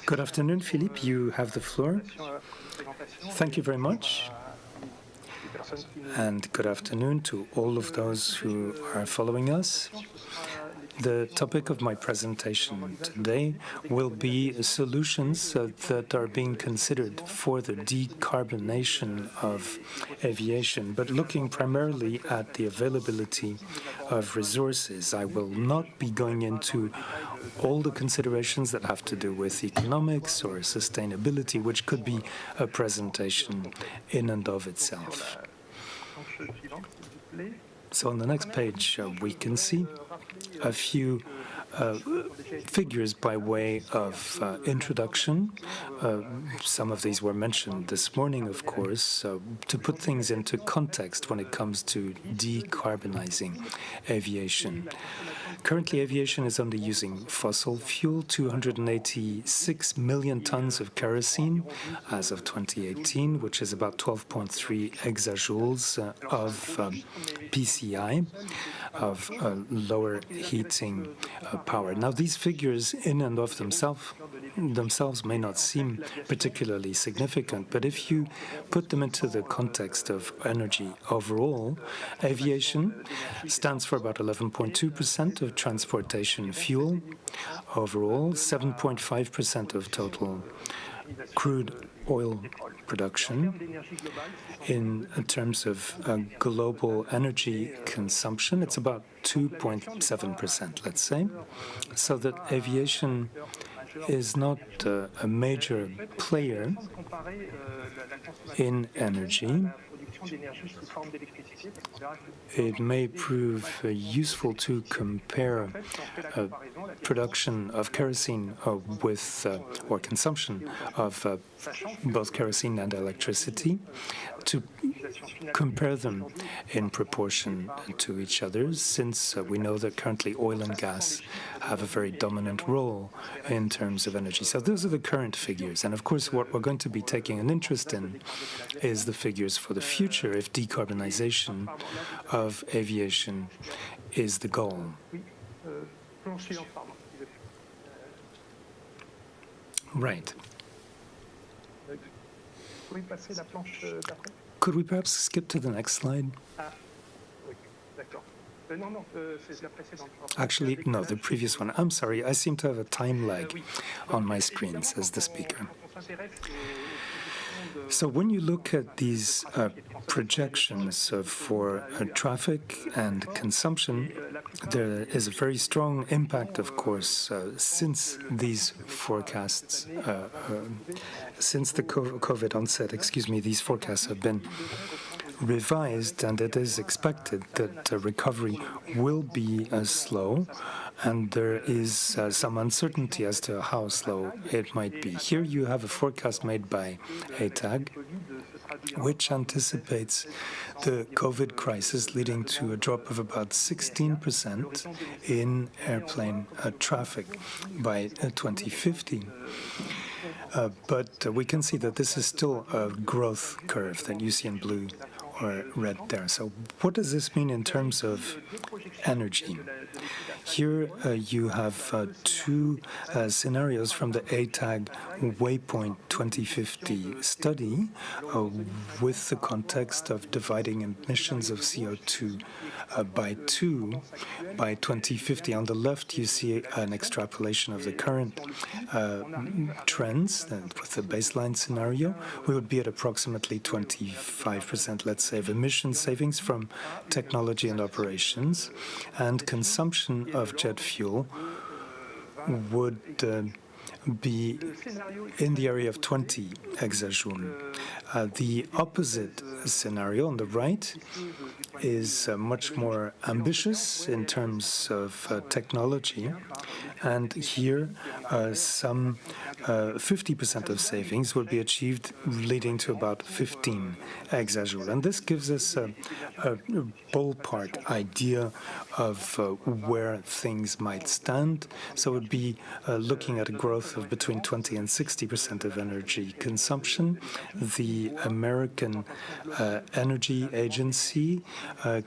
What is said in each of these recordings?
Good afternoon, Philippe. You have the floor. Thank you very much. And good afternoon to all of those who are following us. The topic of my presentation today will be solutions that are being considered for the decarbonation of aviation, but looking primarily at the availability of resources. I will not be going into all the considerations that have to do with economics or sustainability, which could be a presentation in and of itself. So on the next page, we can see a few figures by way of introduction. Some of these were mentioned this morning, of course, to put things into context when it comes to decarbonizing aviation. Currently, aviation is only using fossil fuel, 286 million tons of kerosene as of 2018, which is about 12.3 exajoules of PCI, of lower heating power. Now, these figures in and of themselves may not seem particularly significant, but if you put them into the context of energy overall, aviation stands for about 11.2% of transportation fuel overall, 7.5% of total crude oil production. In terms of global energy consumption, it's about 2.7%, let's say, so that aviation is not a major player in energy. It may prove useful to compare production of kerosene with, or consumption of both kerosene and electricity, to compare them in proportion to each other, since we know that currently oil and gas have a very dominant role in terms of energy. So those are the current figures. And of course, what we're going to be taking an interest in is the figures for the future, if decarbonization of aviation is the goal. Right. Could we perhaps skip to the next slide? Actually, no, the previous one. I'm sorry, I seem to have a time lag on my screen, says the speaker. So when you look at these projections for traffic and consumption, there is a very strong impact, of course, since these forecasts, since the COVID onset, these forecasts have been revised, and it is expected that recovery will be slow, and there is some uncertainty as to how slow it might be. Here you have a forecast made by ATAG, which anticipates the COVID crisis leading to a drop of about 16% in airplane traffic by 2050. But we can see that this is still a growth curve that you see in blue or red there. So what does this mean in terms of energy? Here you have two scenarios from the ATAG Waypoint 2050 study with the context of dividing emissions of CO2 by 2 by 2050. On the left, you see an extrapolation of the current trends, and with the baseline scenario, we would be at approximately 25%, let's say, of emission savings from technology and operations, and consumption of jet fuel would be in the area of 20 exajoules. The opposite scenario on the right is much more ambitious in terms of technology, and here some 50% of savings will be achieved, leading to about 15 exajoules. And this gives us a ballpark idea of where things might stand. So it would be looking at a growth of between 20 and 60% of energy consumption. The American Energy Agency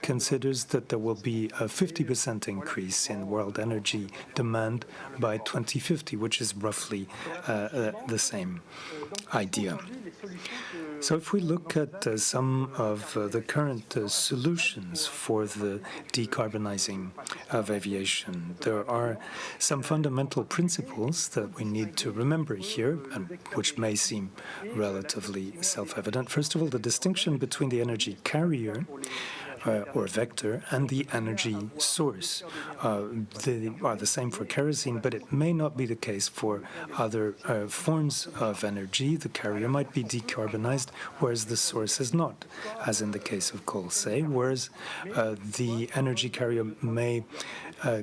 considers that there will be a 50% increase in world energy demand demand by 2050, which is roughly the same idea. So if we look at some of the current solutions for the decarbonizing of aviation, there are some fundamental principles that we need to remember here, and which may seem relatively self-evident. First of all, the distinction between the energy carrier or vector and the energy source. They are the same for kerosene, but it may not be the case for other forms of energy. The carrier might be decarbonized, whereas the source is not, as in the case of coal, say, whereas the energy carrier may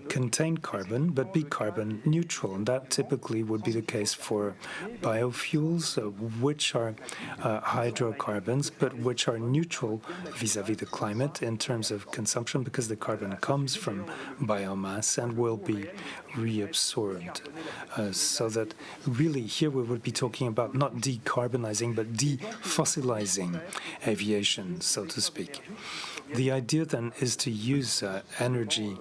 contain carbon, but be carbon neutral. And that typically would be the case for biofuels, which are hydrocarbons, but which are neutral vis-à-vis the climate in terms of consumption, because the carbon comes from biomass and will be reabsorbed. So that really here we would be talking about not decarbonizing, but defossilizing aviation, so to speak. The idea then is to use energy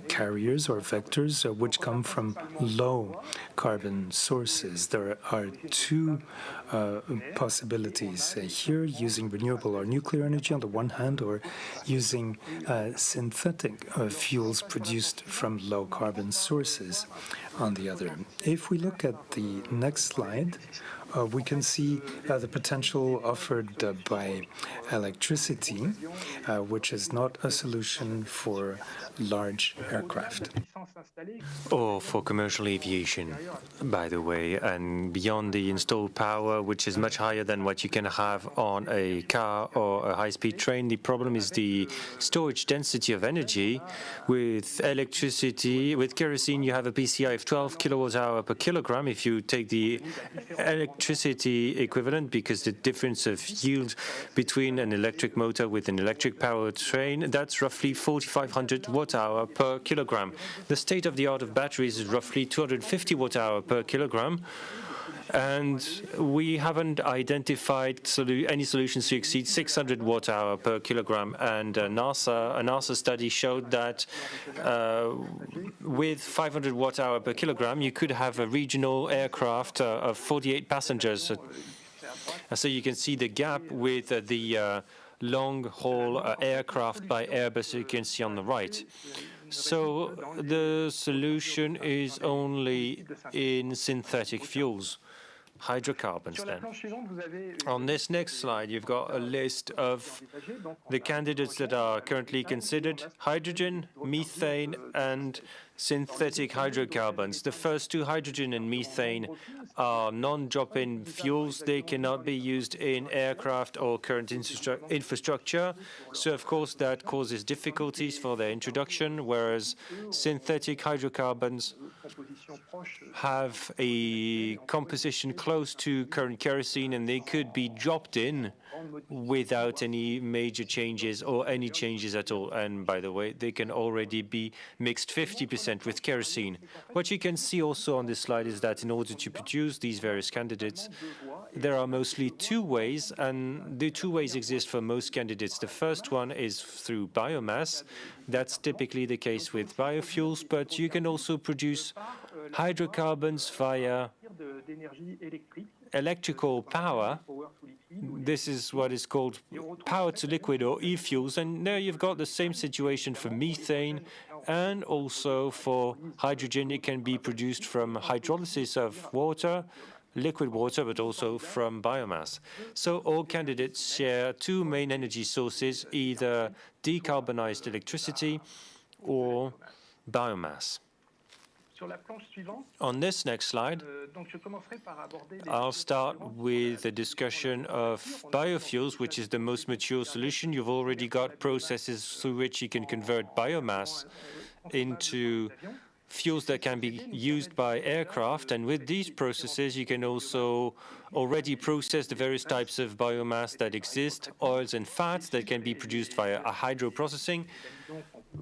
carriers or vectors which come from low carbon sources. There are two possibilities here, using renewable or nuclear energy on the one hand, or using synthetic fuels produced from low carbon sources on the other. If we look at the next slide, we can see the potential offered by electricity, which is not a solution for large aircraft. Or for commercial aviation, by the way, and beyond the installed power, which is much higher than what you can have on a car or a high-speed train. The problem is the storage density of energy. With electricity, with kerosene, you have a PCI of 12 kilowatt-hour per kilogram. If you take the electricity equivalent, because the difference of yield between an electric motor with an electric-powered train, that's roughly 4,500 watt-hour per kilogram. The state-of-the-art of batteries is roughly 250 watt-hour per kilogram, and we haven't identified any solutions to exceed 600 watt-hour per kilogram. And a NASA study showed that with 500 watt-hour per kilogram, you could have a regional aircraft of 48 passengers. So you can see the gap with the long-haul aircraft by Airbus, you can see on the right. So the solution is only in synthetic fuels, hydrocarbons then. On this next slide, you've got a list of the candidates that are currently considered: hydrogen, methane, and synthetic hydrocarbons. The first two, hydrogen and methane, are non-drop-in fuels. They cannot be used in aircraft or current infrastructure. So, of course, that causes difficulties for their introduction, whereas synthetic hydrocarbons have a composition close to current kerosene, and they could be dropped in without any major changes or any changes at all. And by the way, they can already be mixed 50% with kerosene. What you can see also on this slide is that in order to produce these various candidates, there are mostly two ways, and the two ways exist for most candidates. The first one is through biomass. That's typically the case with biofuels, but you can also produce hydrocarbons via electrical power. This is what is called power to liquid, or e-fuels, and there you've got the same situation for methane, and also for hydrogen. It can be produced from hydrolysis of water, liquid water, but also from biomass. So all candidates share two main energy sources, either decarbonized electricity or biomass. On this next slide, I'll start with a discussion of biofuels, which is the most mature solution. You've already got processes through which you can convert biomass into fuels that can be used by aircraft, and with these processes you can also already process the various types of biomass that exist, oils and fats that can be produced via a hydroprocessing,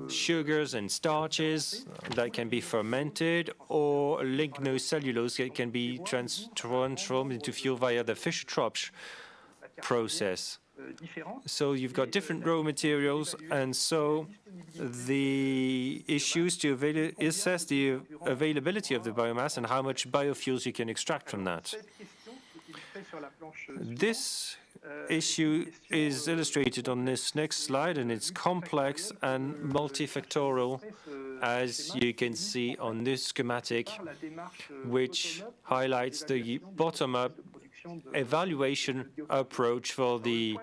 sugars and starches that can be fermented, or lignocellulose that can be transformed into fuel via the Fischer-Tropsch process. So you've got different raw materials, and so the issues to assess the availability of the biomass and how much biofuels you can extract from that. This issue is illustrated on this next slide, and it's complex and multifactorial, as you can see on this schematic, which highlights the bottom-up evaluation approach for the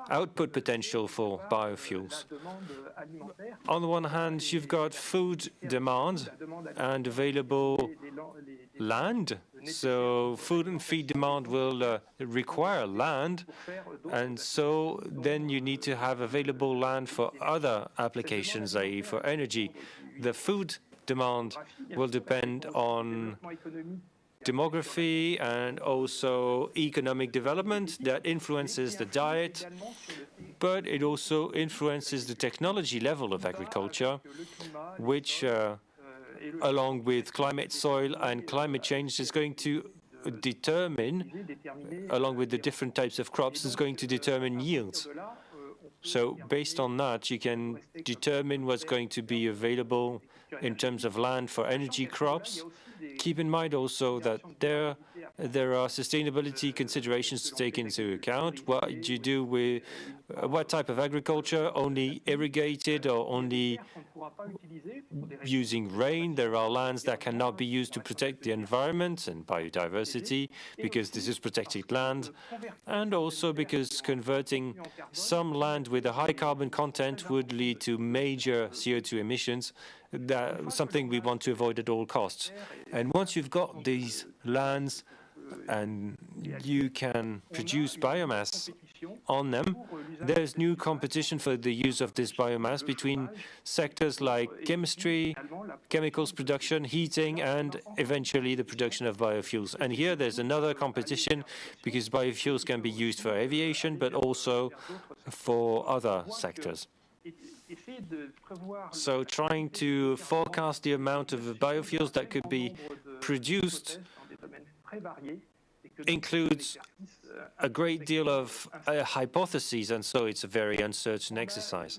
output potential for biofuels. On the one hand, you've got food demand and available land. So food and feed demand will require land, and so then you need to have available land for other applications, i.e. for energy. The food demand will depend on demography and also economic development that influences the diet, but it also influences the technology level of agriculture, which along with climate, soil, and climate change is going to determine, along with the different types of crops, is going to determine yields. So based on that, you can determine what's going to be available in terms of land for energy crops. Keep in mind also that there are sustainability considerations to take into account. What you do with what type of agriculture, only irrigated or only using rain. There are lands that cannot be used to protect the environment and biodiversity because this is protected land, and also because converting some land with a high carbon content would lead to major CO2 emissions. That's something we want to avoid at all costs. And once you've got these lands and you can produce biomass on them, there's new competition for the use of this biomass between sectors like chemistry, chemicals production, heating, and eventually the production of biofuels. And here there's another competition because biofuels can be used for aviation, but also for other sectors. So trying to forecast the amount of biofuels that could be produced includes a great deal of hypotheses, and so it's a very uncertain exercise.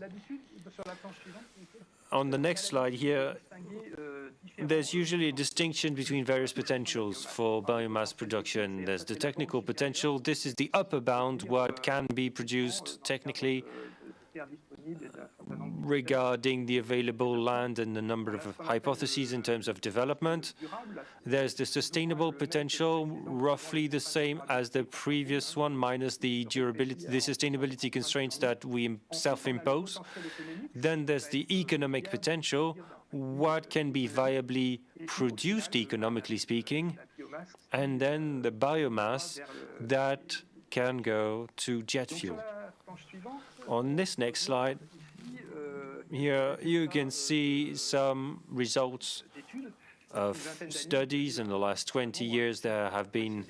On the next slide here, there's usually a distinction between various potentials for biomass production. There's the technical potential. This is the upper bound, what can be produced technically regarding the available land and the number of hypotheses in terms of development. There's the sustainable potential, roughly the same as the previous one, minus the durability, the sustainability constraints that we self-impose. Then there's the economic potential, what can be viably produced economically speaking, and then the biomass that can go to jet fuel. On this next slide, here you can see some results of studies. In the last 20 years, there have been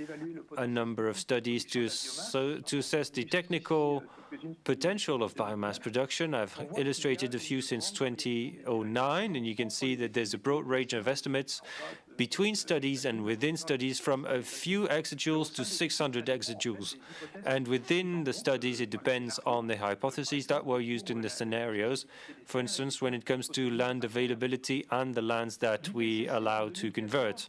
a number of studies to assess the technical potential of biomass production. I've illustrated a few since 2009, and you can see that there's a broad range of estimates between studies and within studies from a few exajoules to 600 exajoules. And within the studies, it depends on the hypotheses that were used in the scenarios. For instance, when it comes to land availability and the lands that we allow to convert.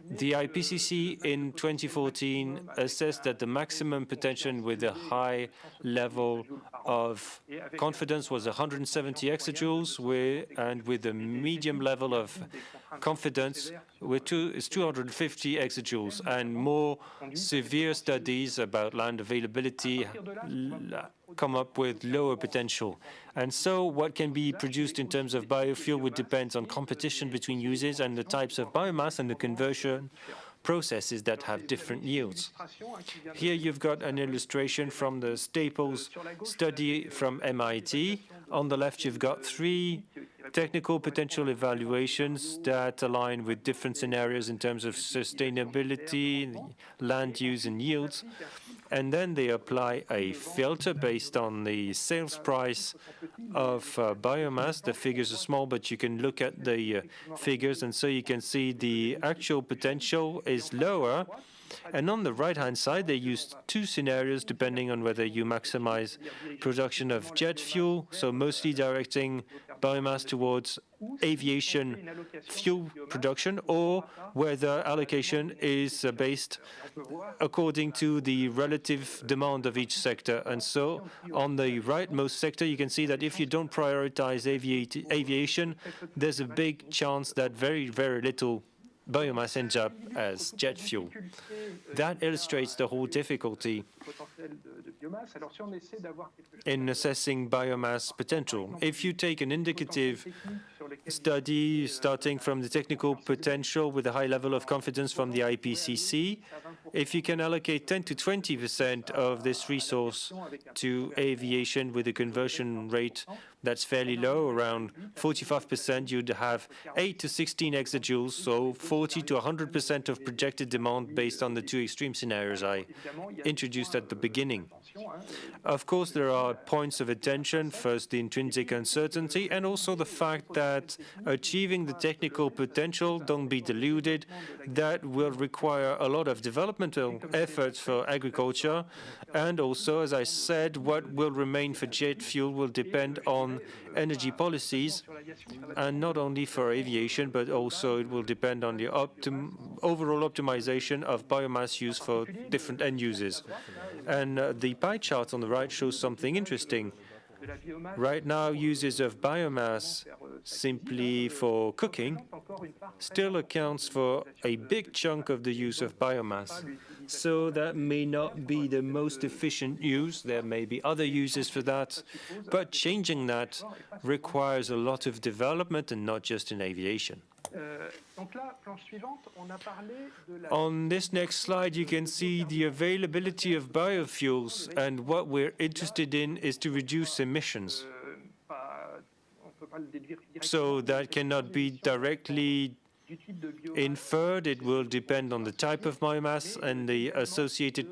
The IPCC in 2014 assessed that the maximum potential with a high level of confidence was 170 exajoules, and with a medium level of confidence is 250 exajoules, and more severe studies about land availability come up with lower potential. And so what can be produced in terms of biofuel would depend on competition between users and the types of biomass and the conversion processes that have different yields. Here you've got an illustration from the Staples study from MIT. On the left, you've got 3 technical potential evaluations that align with different scenarios in terms of sustainability, land use, and yields. And then they apply a filter based on the sales price of biomass. The figures are small, but you can look at the figures, and so you can see the actual potential is lower And on the right-hand side, they used two scenarios depending on whether you maximize production of jet fuel, so mostly directing biomass towards aviation fuel production, or whether allocation is based according to the relative demand of each sector. And so on the rightmost sector, you can see that if you don't prioritize aviation, there's a big chance that very, very little biomass ends up as jet fuel. That illustrates the whole difficulty in assessing biomass potential. If you take an indicative study starting from the technical potential with a high level of confidence from the IPCC, if you can allocate 10 to 20% of this resource to aviation with a conversion rate that's fairly low, around 45%, you'd have 8 to 16 exajoules, so 40 to 100% of projected demand based on the two extreme scenarios I introduced at the beginning. Of course, there are points of attention. First, the intrinsic uncertainty, and also the fact that achieving the technical potential, don't be deluded, that will require a lot of developmental efforts for agriculture. And also, as I said, what will remain for jet fuel will depend on energy policies, and not only for aviation, but also it will depend on the overall optimization of biomass use for different end users. And the pie chart on the right shows something interesting. Right now, uses of biomass simply for cooking still accounts for a big chunk of the use of biomass. So that may not be the most efficient use. There may be other uses for that. But changing that requires a lot of development, and not just in aviation. On this next slide, you can see the availability of biofuels, and what we're interested in is to reduce emissions. So that cannot be directly inferred. It will depend on the type of biomass and the associated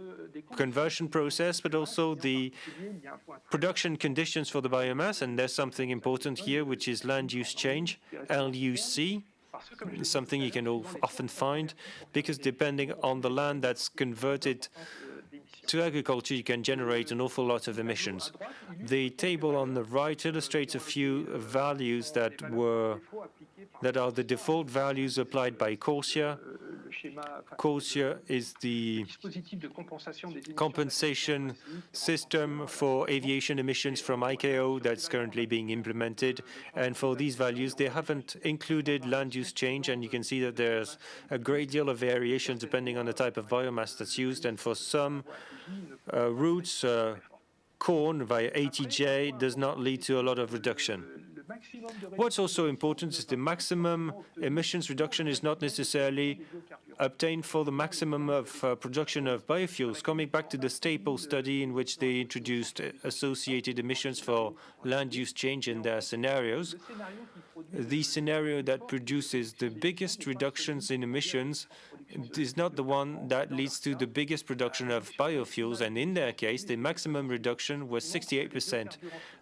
conversion process, but also the production conditions for the biomass. And there's something important here, which is land use change, LUC. Something you can often find, because depending on the land that's converted to agriculture, you can generate an awful lot of emissions. The table on the right illustrates a few values that are the default values applied by CORSIA. CORSIA is the compensation system for aviation emissions from ICAO that's currently being implemented. And for these values, they haven't included land use change, and you can see that there's a great deal of variation depending on the type of biomass that's used. And for some routes, corn via ATJ does not lead to a lot of reduction. What's also important is the maximum emissions reduction is not necessarily obtained for the maximum of production of biofuels. Coming back to the Staple study, in which they introduced associated emissions for land use change in their scenarios, the scenario that produces the biggest reductions in emissions is not the one that leads to the biggest production of biofuels, and in their case, the maximum reduction was 68%.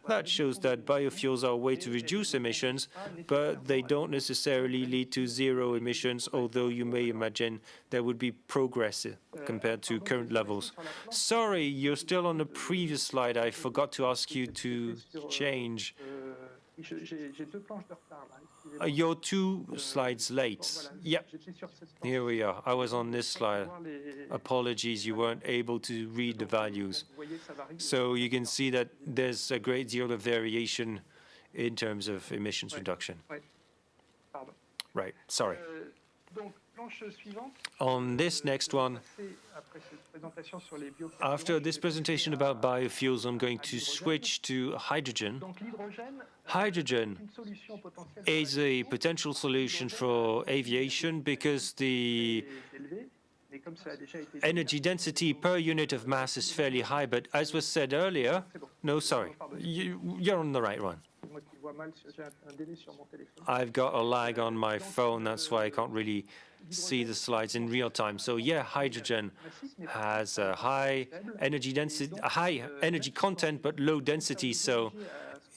That shows that biofuels are a way to reduce emissions, but they don't necessarily lead to zero emissions, although you may imagine there would be progress compared to current levels. Sorry, you're still on the previous slide. I forgot to ask you to change. You're 2 slides late. Yep, here we are. I was on this slide. Apologies, you weren't able to read the values. So you can see that there's a great deal of variation in terms of emissions reduction. Right, sorry. On this next one, after this presentation about biofuels, I'm going to switch to hydrogen. Hydrogen is a potential solution for aviation because the energy density per unit of mass is fairly high, but as was said earlier, no, sorry, you're on the right one. I've got a lag on my phone, that's why I can't really see the slides in real time. So yeah, hydrogen has a high energy density, high energy content, but low density. So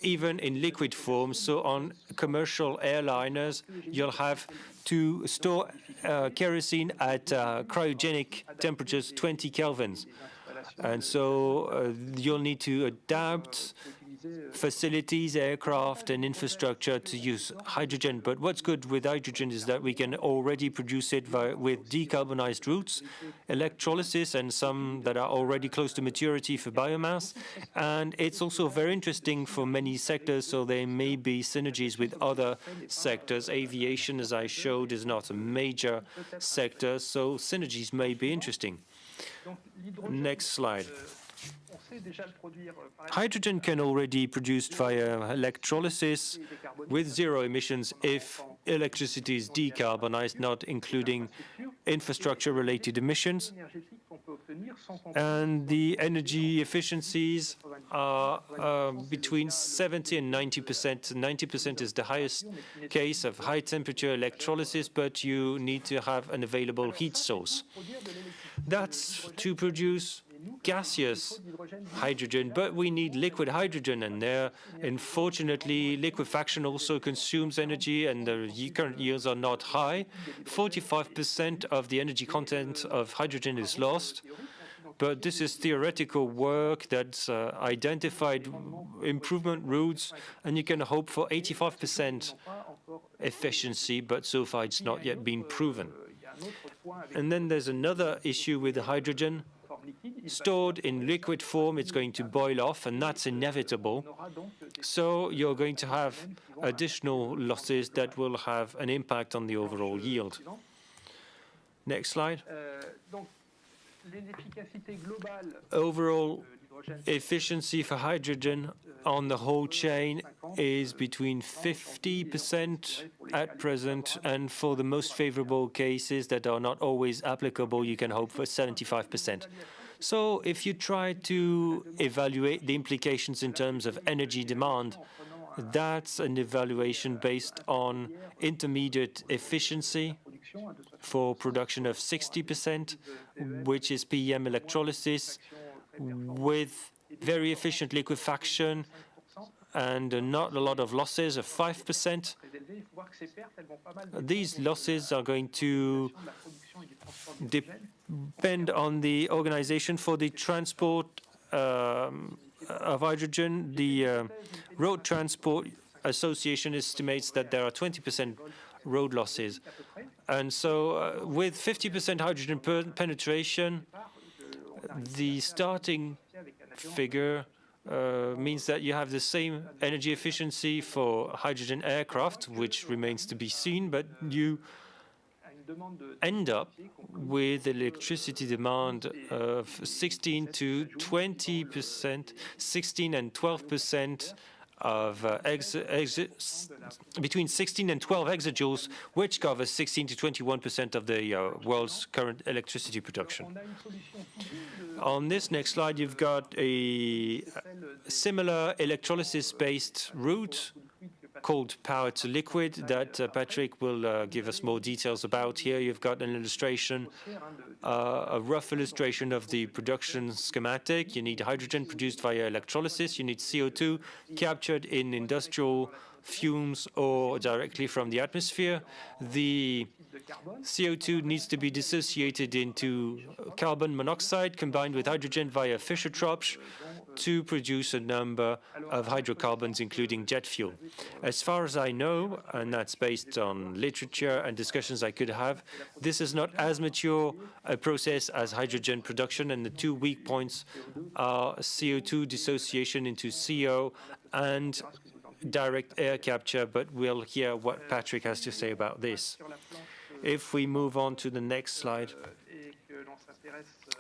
even in liquid form. So on commercial airliners, you'll have to store kerosene at cryogenic temperatures, 20 kelvins. And so you'll need to adapt facilities, aircraft, and infrastructure to use hydrogen. But what's good with hydrogen is that we can already produce it with decarbonized routes, electrolysis, and some that are already close to maturity for biomass. And it's also very interesting for many sectors, so there may be synergies with other sectors. Aviation, as I showed, is not a major sector, so synergies may be interesting. Next slide. Hydrogen can already be produced via electrolysis with zero emissions if electricity is decarbonized, not including infrastructure-related emissions. And the energy efficiencies are between 70 and 90%. 90% is the highest case of high-temperature electrolysis, but you need to have an available heat source. That's to produce gaseous hydrogen, but we need liquid hydrogen, and there, unfortunately, liquefaction also consumes energy, and the current yields are not high. 45% of the energy content of hydrogen is lost, but this is theoretical work that's identified improvement routes, and you can hope for 85% efficiency, but so far it's not yet been proven. And then there's another issue with the hydrogen. Stored in liquid form, it's going to boil off, and that's inevitable. So you're going to have additional losses that will have an impact on the overall yield. Next slide. Overall efficiency for hydrogen on the whole chain is between 50% at present, and for the most favorable cases that are not always applicable, you can hope for 75%. So if you try to evaluate the implications in terms of energy demand, that's an evaluation based on intermediate efficiency for production of 60%, which is PEM electrolysis, with very efficient liquefaction and not a lot of losses of 5%. These losses are going to depend on the organization for the transport of hydrogen. The Road Transport Association estimates that there are 20% road losses. And so with 50% hydrogen penetration, the starting figure means that you have the same energy efficiency for hydrogen aircraft, which remains to be seen, but you end up with electricity demand of 16 to 20%, 16 and 12% of between 16 and 12 exajoules, which covers 16 to 21% of the world's current electricity production. On this next slide, you've got a similar electrolysis-based route called power to liquid that Patrick will give us more details about. Here you've got an illustration, a rough illustration of the production schematic. You need hydrogen produced via electrolysis. You need CO2 captured in industrial fumes or directly from the atmosphere. The CO2 needs to be dissociated into carbon monoxide combined with hydrogen via Fischer-Tropsch to produce a number of hydrocarbons, including jet fuel. As far as I know, and that's based on literature and discussions I could have, this is not as mature a process as hydrogen production, and the two weak points are CO2 dissociation into CO and direct air capture, but we'll hear what Patrick has to say about this. If we move on to the next slide,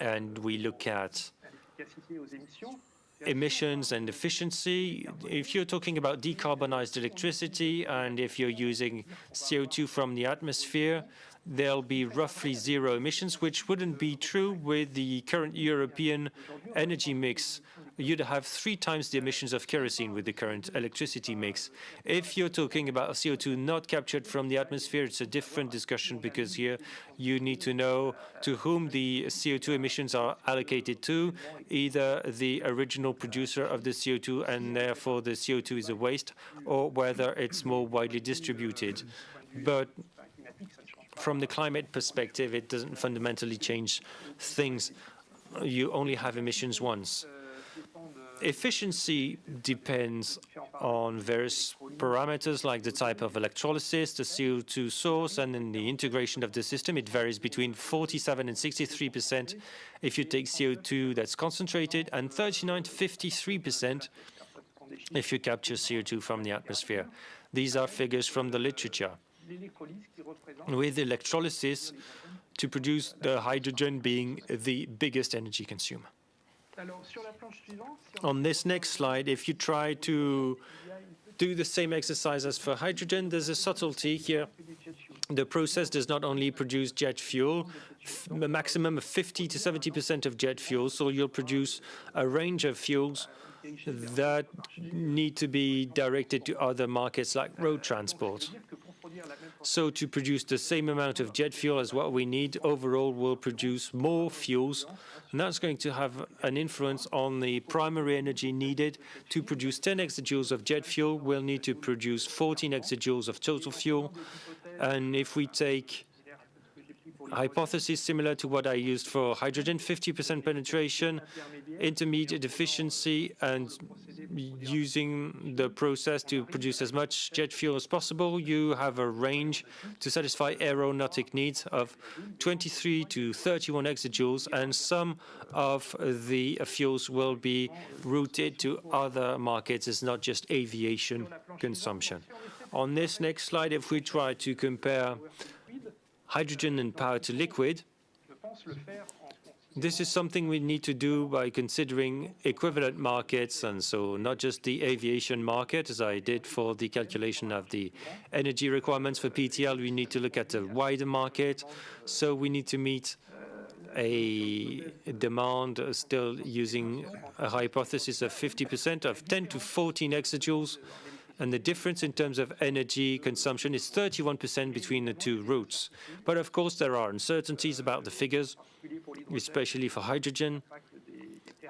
and we look at emissions and efficiency, if you're talking about decarbonized electricity and if you're using CO2 from the atmosphere, there'll be roughly zero emissions, which wouldn't be true with the current European energy mix. you'd have 3 times the emissions of kerosene with the current electricity mix. If you're talking about CO2 not captured from the atmosphere, it's a different discussion, because here you need to know to whom the CO2 emissions are allocated to, either the original producer of the CO2 and therefore the CO2 is a waste, or whether it's more widely distributed. But from the climate perspective, it doesn't fundamentally change things. You only have emissions once. Efficiency depends on various parameters like the type of electrolysis, the CO2 source, and then the integration of the system. It varies between 47 and 63% if you take CO2 that's concentrated, and 39 to 53% if you capture CO2 from the atmosphere. These are figures from the literature. With electrolysis to produce the hydrogen being the biggest energy consumer. On this next slide, if you try to do the same exercise as for hydrogen, there's a subtlety here. The process does not only produce jet fuel, a maximum of 50 to 70% of jet fuel, so you'll produce a range of fuels that need to be directed to other markets like road transport. So to produce the same amount of jet fuel as what we need, overall we'll produce more fuels, and that's going to have an influence on the primary energy needed. To produce 10 exajoules of jet fuel, we'll need to produce 14 exajoules of total fuel. And if we take a hypothesis similar to what I used for hydrogen, 50% penetration, intermediate efficiency, and using the process to produce as much jet fuel as possible, you have a range to satisfy aeronautic needs of 23 to 31 exajoules, and some of the fuels will be routed to other markets. It's not just aviation consumption. On this next slide, if we try to compare hydrogen and power to liquid, this is something we need to do by considering equivalent markets, and so not just the aviation market, as I did for the calculation of the energy requirements for PTL. We need to look at a wider market, so we need to meet a demand still using a hypothesis of 50% of 10 to 14 exajoules. And the difference in terms of energy consumption is 31% between the two routes. But of course, there are uncertainties about the figures, especially for hydrogen,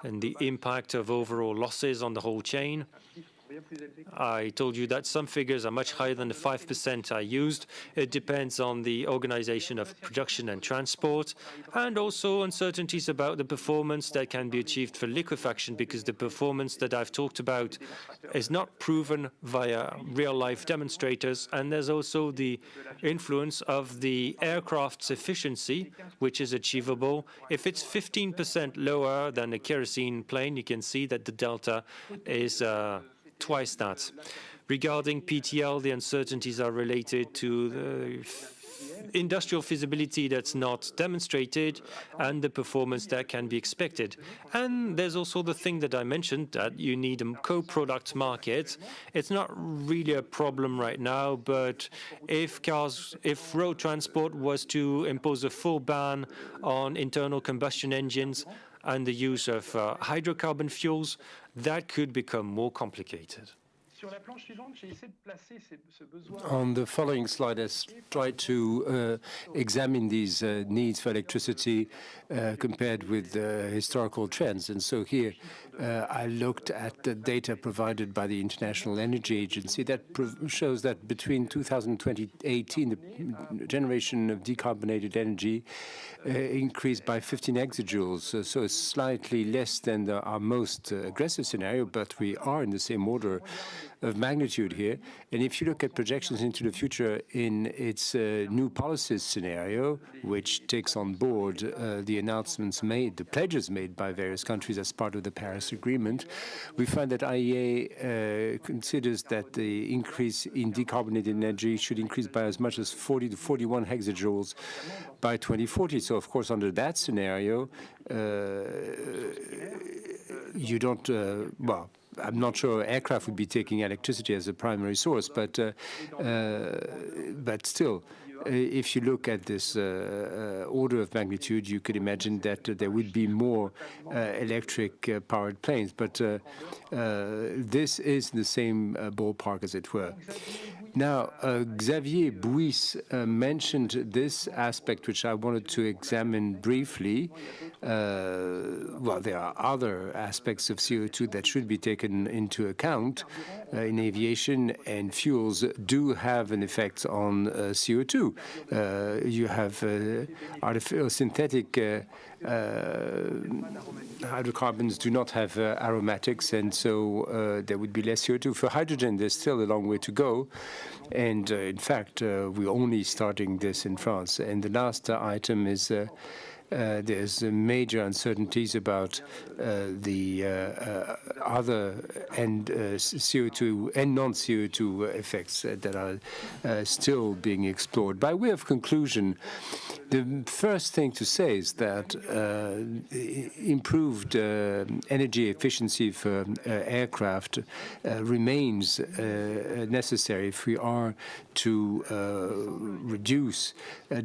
and the impact of overall losses on the whole chain. I told you that some figures are much higher than the 5% I used. It depends on the organization of production and transport, and also uncertainties about the performance that can be achieved for liquefaction, because the performance that I've talked about is not proven via real-life demonstrators. And there's also the influence of the aircraft's efficiency, which is achievable. If it's 15% lower than a kerosene plane, you can see that the delta is twice that. Regarding PTL, the uncertainties are related to the industrial feasibility that's not demonstrated and the performance that can be expected. And there's also the thing that I mentioned, that you need a co-product market. It's not really a problem right now, but if road transport was to impose a full ban on internal combustion engines and the use of hydrocarbon fuels, that could become more complicated. On the following slide, let's try to examine these needs for electricity compared with historical trends. And so here I looked at the data provided by the International Energy Agency that shows that between 2000 and 2018, the generation of decarbonated energy increased by 15 exajoules. So it's slightly less than our most aggressive scenario, but we are in the same order of magnitude here. And if you look at projections into the future in its new policies scenario, which takes on board the announcements made, the pledges made by various countries as part of the Paris Agreement, we find that IEA considers that the increase in decarbonated energy should increase by as much as 40 to 41 hexajoules by 2040. So, of course, under that scenario, you don't, well, I'm not sure aircraft would be taking electricity as a primary source, but still, if you look at this order of magnitude, you could imagine that there would be more electric powered planes. But this is the same ballpark, as it were. Now, Xavier Bouis mentioned this aspect, which I wanted to examine briefly. Well, there are other aspects of CO2 that should be taken into account in aviation, and fuels do have an effect on CO2. You have artificial synthetic hydrocarbons do not have aromatics, and so there would be less CO2. For hydrogen, there's still a long way to go. And in fact, we're only starting this in France. And the last item is there's major uncertainties about the other and CO2 and non-CO2 effects that are still being explored. By way of conclusion, the first thing to say is that improved energy efficiency for aircraft remains necessary if we are to reduce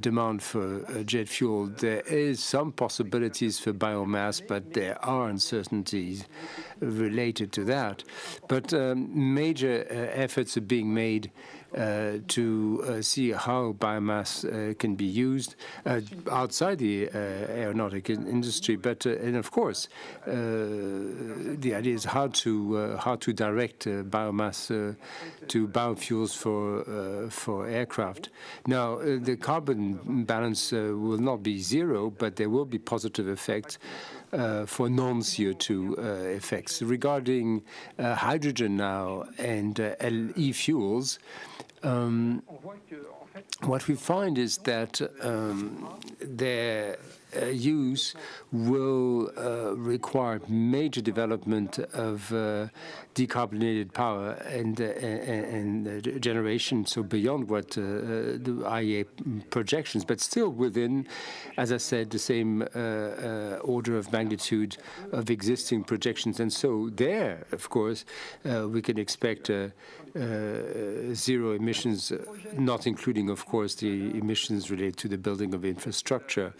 demand for jet fuel. There is some possibilities for biomass, but there are uncertainties related to that. But major efforts are being made to see how biomass can be used outside the aeronautic industry. But and of course, the idea is how to direct biomass to biofuels for aircraft. Now, the carbon balance will not be zero, but there will be positive effects for non-CO2 effects. Regarding hydrogen now and e-fuels, what we find is that their use will require major development of decarbonated power and generation, so beyond what the IEA projections, but still within, as I said, the same order of magnitude of existing projections. And so there, of course, we can expect zero emissions, not including, of course, the emissions related to the building of infrastructure.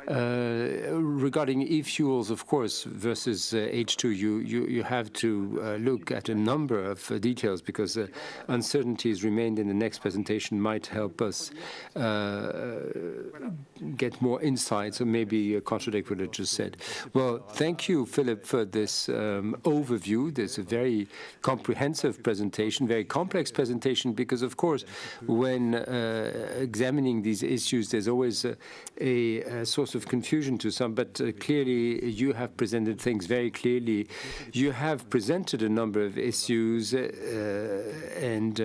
Regarding e-fuels, of course, versus H2, you have to look at a number of details, because uncertainties remained in the next presentation might help us get more insights, or maybe contradict what I just said. Well, thank you, Philippe, for this overview. There's a very comprehensive presentation, very complex presentation, because, of course, when examining these issues, there's always a source of confusion to some, but clearly you have presented things very clearly. You have presented a number of issues, and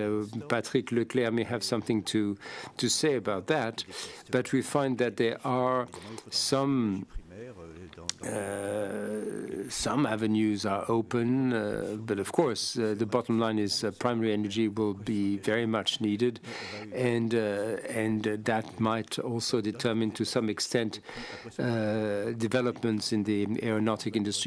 Patrick Leclerc may have something to say about that, but we find that there are some avenues are open, but of course the bottom line is primary energy will be very much needed, and that might also determine to some extent developments in the aeronautic industry.